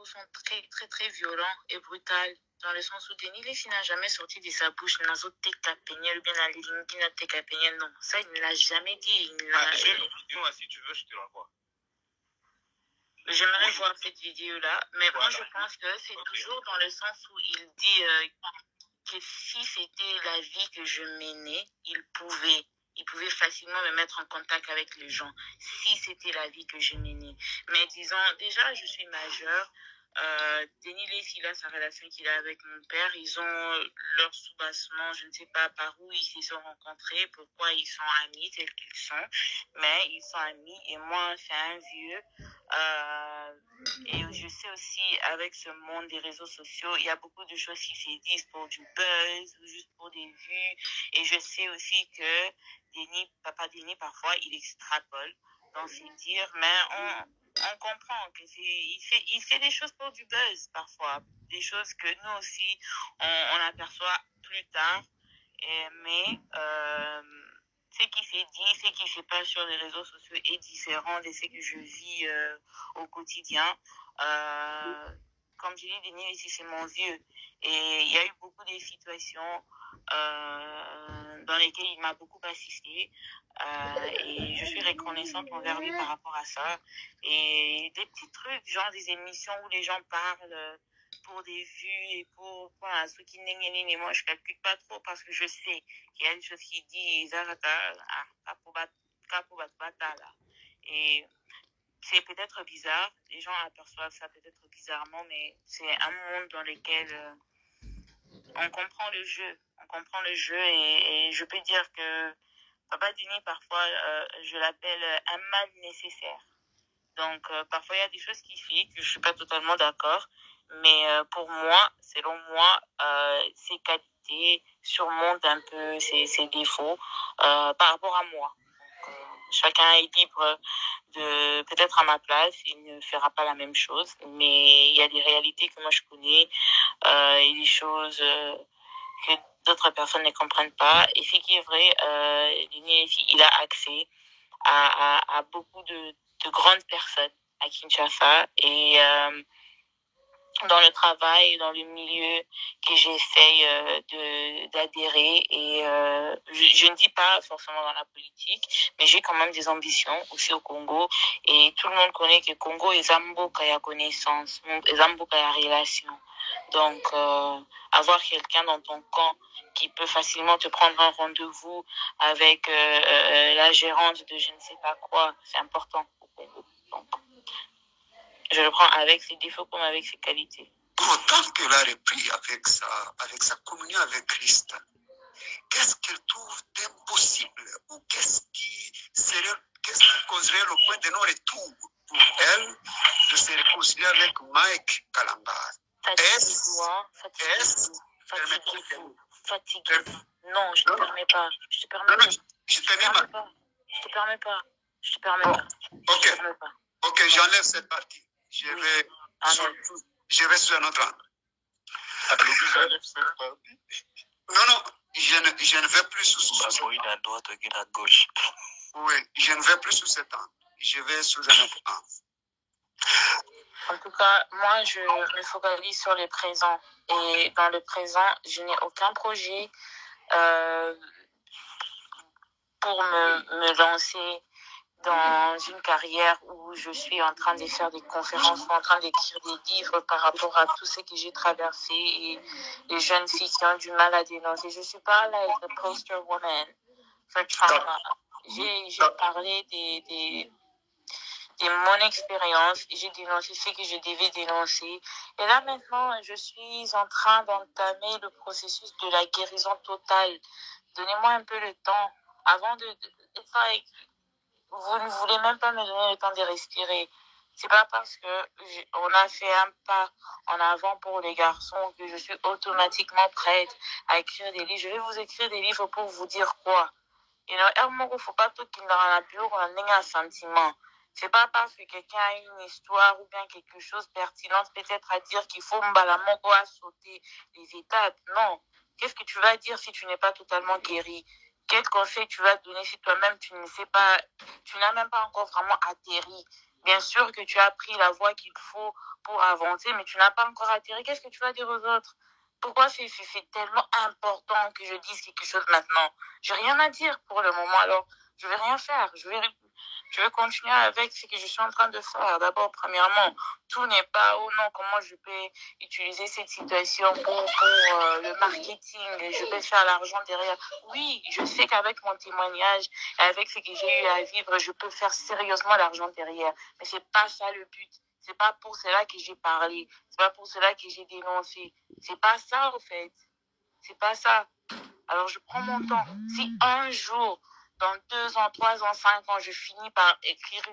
sont très, très, très violents et brutaux. Dans le sens où Denis Leslie n'a jamais sorti de sa bouche Nazo Tekapeniel ou bien la Lingina Tekapeniel. Non, ça, il ne l'a jamais dit. Dis-moi si tu veux, je te l'envoie. J'aimerais voir cette vidéo-là, mais voilà. Moi, je pense que c'est toujours dans le sens où il dit que si c'était la vie que je menais, il pouvait facilement me mettre en contact avec les gens, si c'était la vie que je menais. Mais disons, déjà, je suis majeure. Denis Leslie, là, sa relation qu'il a avec mon père, ils ont leur soubassement, je ne sais pas par où ils se sont rencontrés, pourquoi ils sont amis tels qu'ils sont, mais ils sont amis et moi, c'est un vieux. Et je sais aussi, avec ce monde des réseaux sociaux, il y a beaucoup de choses qui se disent pour du buzz ou juste pour des vues. Et je sais aussi que Papa Denis, parfois, il extrapole dans ses dires, mais on comprend que il fait des choses pour du buzz, parfois. Des choses que nous aussi, on aperçoit plus tard. Mais ce qui s'est dit, ce qui se passe sur les réseaux sociaux est différent de ce que je vis au quotidien. Comme je dis, Denis, ici, c'est mon vieux. Et il y a eu beaucoup de situations dans lesquelles il m'a beaucoup assisté. Et je suis reconnaissante envers lui par rapport à ça. Et des petits trucs, genre des émissions où les gens parlent pour des vues et pour ceux qui n'engagent, moi je calcule pas trop parce que je sais qu'il y a des choses qui disent et c'est peut-être bizarre, les gens aperçoivent ça peut-être bizarrement, mais c'est un monde dans lequel on comprend le jeu et je peux dire que Papa Denis, parfois je l'appelle un mal nécessaire. Donc parfois il y a des choses qu'il fait que je suis pas totalement d'accord, mais pour moi, selon moi, ses qualités surmontent un peu ses défauts par rapport à moi. Donc, chacun est libre de, peut-être à ma place, il ne fera pas la même chose, mais il y a des réalités que moi je connais et des choses que d'autres personnes ne comprennent pas. Et ce qui est vrai, il a accès à beaucoup de grandes personnes à Kinshasa et dans le travail, dans le milieu que j'essaye d'adhérer et je ne dis pas forcément dans la politique, mais j'ai quand même des ambitions aussi au Congo et tout le monde connaît que le Congo est Zamboka à connaissance, Zamboka à relation. Donc avoir quelqu'un dans ton camp qui peut facilement te prendre un rendez-vous avec la gérante de je ne sais pas quoi, c'est important au Congo. Donc, je le prends avec ses défauts comme avec ses qualités. Pour autant qu'elle a repris avec sa communion avec Christ, qu'est-ce qu'elle trouve d'impossible ou qu'est-ce qui causerait le point de non-retour pour elle de se réconcilier avec Mike Kalamba? Fatigué. Non, je ne te permets pas. Je te permets pas. Je te permets pas. Ok, j'enlève cette partie. Je vais sur un autre angle. Non, je ne vais plus sur cet angle. À droite, à gauche. Oui, je ne vais plus sur cet angle. Je vais sur un autre angle. En tout cas, moi, je me focalise sur le présent. Et dans le présent, je n'ai aucun projet pour me lancer dans une carrière où je suis en train de faire des conférences, en train d'écrire des livres par rapport à tout ce que j'ai traversé et les jeunes filles qui ont du mal à dénoncer. Je ne suis pas là avec the poster woman for trauma. J'ai parlé de mon expérience, j'ai dénoncé ce que je devais dénoncer. Et là maintenant, je suis en train d'entamer le processus de la guérison totale. Donnez-moi un peu le temps avant it's like, vous ne voulez même pas me donner le temps de respirer. C'est pas parce que on a fait un pas en avant pour les garçons que je suis automatiquement prête à écrire des livres. Je vais vous écrire des livres pour vous dire quoi? Il ne faut pas tout qu'il en a plus un sentiment. C'est pas parce que quelqu'un a une histoire ou bien quelque chose pertinent peut-être à dire qu'il faut mbalamongo à sauter les étapes. Non. Qu'est-ce que tu vas dire si tu n'es pas totalement guéri? Quel conseil tu vas donner si toi-même tu ne sais pas, tu n'as même pas encore vraiment atterri Bien sûr que tu as pris la voie qu'il faut pour avancer, mais tu n'as pas encore atterri. Qu'est-ce que tu vas dire aux autres? Pourquoi c'est tellement important que je dise quelque chose maintenant? J'ai rien à dire pour le moment, alors je vais rien faire. Je vais continuer avec ce que je suis en train de faire. D'abord, premièrement, tout n'est pas, oh non, comment je peux utiliser cette situation pour le marketing, je peux faire l'argent derrière. Oui, je sais qu'avec mon témoignage, avec ce que j'ai eu à vivre, je peux faire sérieusement l'argent derrière. Mais c'est pas ça le but. C'est pas pour cela que j'ai parlé. C'est pas pour cela que j'ai dénoncé. C'est pas ça, en fait. C'est pas ça. Alors, je prends mon temps. Si un jour, dans 2 ans, 3 ans, 5 ans, je finis par écrire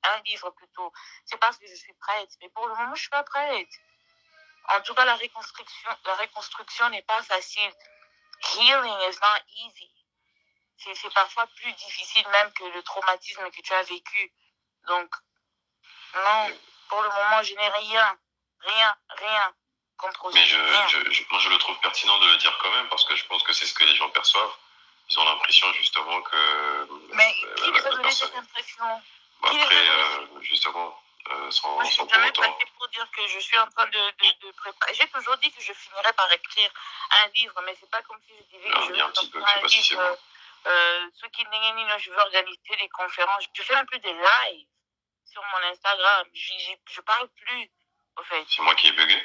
un livre plutôt, c'est parce que je suis prête. Mais pour le moment, je suis pas prête. En tout cas, la reconstruction n'est pas facile. Healing is not easy. C'est parfois plus difficile même que le traumatisme que tu as vécu. Donc, non, pour le moment, je n'ai rien contre Mais moi, je le trouve pertinent de le dire quand même, parce que je pense que c'est ce que les gens perçoivent. Ils ont l'impression justement que... Mais qui les a donné cette impression? Après, justement, sans moi, je suis jamais passée pour dire que je suis en train de préparer. J'ai toujours dit que je finirais par écrire un livre, mais c'est pas comme si je disais que je vais écrire un livre. Ce qui je veux organiser des conférences. Je fais un peu des lives sur mon Instagram. Je parle plus, au fait. C'est moi qui ai bugué.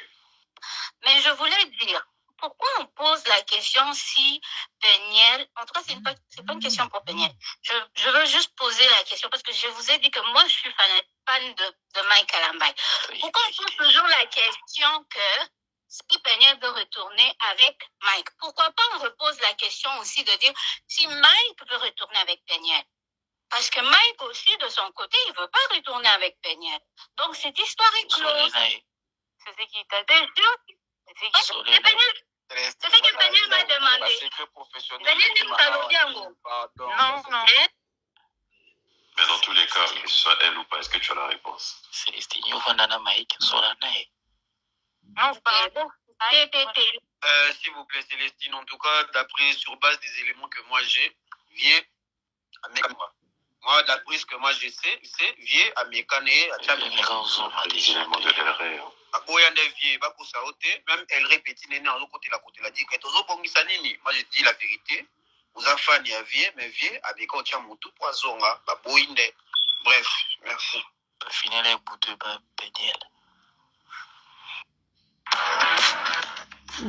Mais je voulais dire, pourquoi on pose la question si Peniel, en tout cas, c'est pas une question pour Peniel. Je veux juste poser la question parce que je vous ai dit que moi, je suis fan de Mike Kalambay. Pourquoi on pose toujours la question que si Peniel veut retourner avec Mike? Pourquoi pas on repose la question aussi de dire si Mike veut retourner avec Peniel? Parce que Mike aussi, de son côté, il veut pas retourner avec Peniel. Donc, cette histoire est close. C'est ce qui t'a dit. C'est ce que Peniel m'a demandé. Non. Mais dans tous les cas, que ce soit elle ou pas, est-ce que tu as la réponse? Célestine, yo vandana Mike Solanae. Non, c'est pas bon. S'il vous plaît, Célestine, en tout cas, d'après, sur base des éléments que moi j'ai, viens avec moi. Moi, d'après ce que moi je sais, c'est viens à Mekane, à Tchamé. Les éléments de l'RE. Même elle répète, la dit que moi je dis la vérité. Vous avez fait un vieux, mais vieux, avec un tcham tout poison, bref, merci. Finir les bouts de Peniel.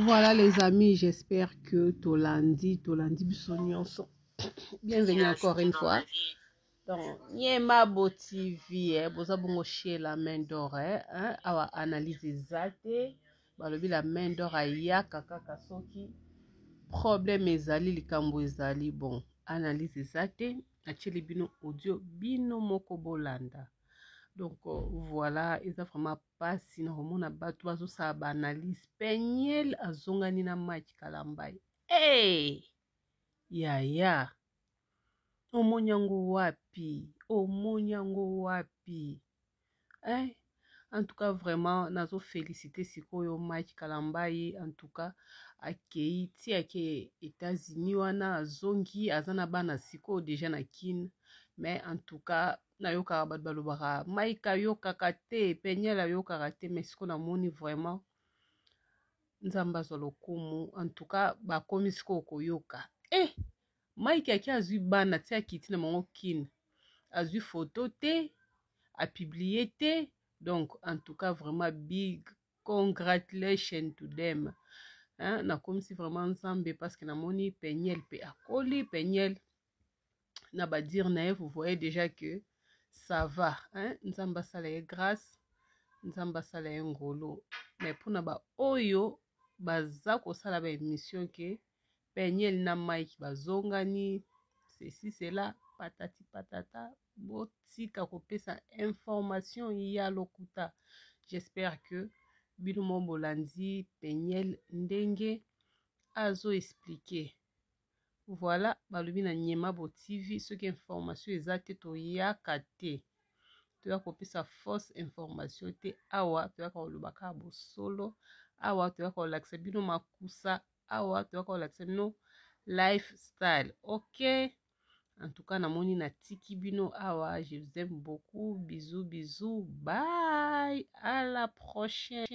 Voilà les amis, j'espère que Tolandi Bissonionso. Bienvenue encore une fois. Donc, Niemabo TV, boza bongo chez la main d'or, awa analyse zate, balobi la main d'or ya kaka soki problème ezali likambo ezali bon, analyse zate, acheli bino audio bino moko bolanda. Donc voilà, eza vraiment pasi na homona batu bazo sa ba analyse Peniel azongani na Mike Kalambay. Hey! Ya. Omonyango wapi? En tout cas, vraiment, nazo féliciter sikoyo Mike Kalambay, en tout cas, akei ti ake États-Unis wana azongi azana bana siko déjà na kin, mais en tout cas, nayoka bat balobaka Mike ayokaka te, Peniel ayokaka te, mais siko na moni vraiment nzamba zo lokumu, en tout cas, bakomi siko koyoka. Mike aki azwi bana ti akiti na mongo kin, azwi photo te, a publié te, donc en tout cas vraiment big congratulations to them. Na comme si vraiment nzambe parce que na moni Peniel pe akoli Peniel na ba dire na vous voyez déjà que ça va, nzamba sala ye grâce, nzamba sala ye ngolo, mais pour na ba oyo baza ko sala ba émission que Peniel na Mike bazongani ceci cela patati patata botika kopesa information ya lokuta. J'espère que bino mombolandi Peniel ndenge azo expliquer. Voilà, balobi na Niemabo TV ce que information ezate to yaka te. Tu as kopesa fausse information te awa, tu as kolobaka bosolo awa, tu as kolakisa bino makusa awa, tu as kolakisa bino lifestyle. OK? En tout cas, namoni na tiki bino awa. Je vous aime beaucoup. Bisous, bisous. Bye. À la prochaine.